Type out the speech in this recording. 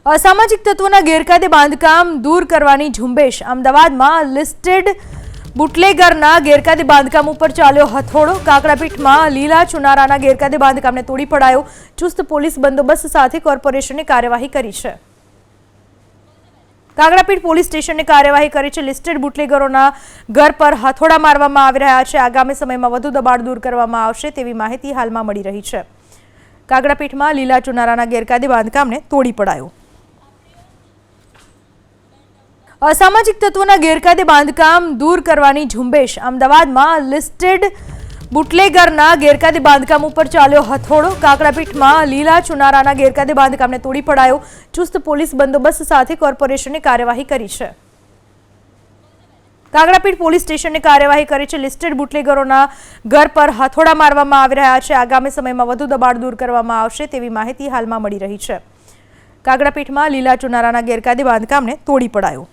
અસામાજિક તત્વોના ગેરકાયદે બાંધકામ દૂર કરવાની ઝુંબેશ અમદાવાદમાં લિસ્ટેડ બુટલેગરના ગેરકાયદે બાંધકામ ઉપર ચાલ્યો હથોડો। કાકડાપીઠમાં લીલા ચુનારાના ગેરકાયદે બાંધકામને તોડી પડાયો। ચુસ્ત પોલીસ બંદોબસ્ત સાથે કોર્પોરેશને કાર્યવાહી કરી છે। કાકડાપીઠ પોલીસ સ્ટેશને કાર્યવાહી કરી છે। લિસ્ટેડ બુટલેગરોના ઘર પર હથોડા મારવામાં આવી રહ્યા છે। આગામી સમયમાં વધુ દબાણ દૂર કરવામાં આવશે તેવી માહિતી હાલમાં મળી રહી છે। કાકડાપીઠમાં લીલા ચુનારાના ગેરકાયદે બાંધકામને તોડી પડાયો। અસામાજિક તત્વોના ગેરકાયદે બાંધકામ દૂર કરવાની ઝુંબેશ અમદાવાદમાં લિસ્ટેડ બુટલેગરના ગેરકાયદે બાંધકામ ઉપર ચાલ્યો હથોડો। કાકડાપીઠમાં લીલા ચુનારાના ગેરકાયદે બાંધકામને તોડી પડાયો। ચુસ્ત પોલીસ બંદોબસ્ત સાથે કોર્પોરેશને કાર્યવાહી કરી છે। કાકડાપીઠ પોલીસ સ્ટેશને કાર્યવાહી કરી છે। લિસ્ટેડ બુટલેગરોના ઘર પર હથોડા મારવામાં આવી રહ્યા છે। આગામી સમયમાં વધુ દબાણ દૂર કરવામાં આવશે તેવી માહિતી હાલમાં મળી રહી છે। કાકડાપીઠમાં લીલા ચુનારાના ગેરકાયદે બાંધકામને તોડી પડાયો।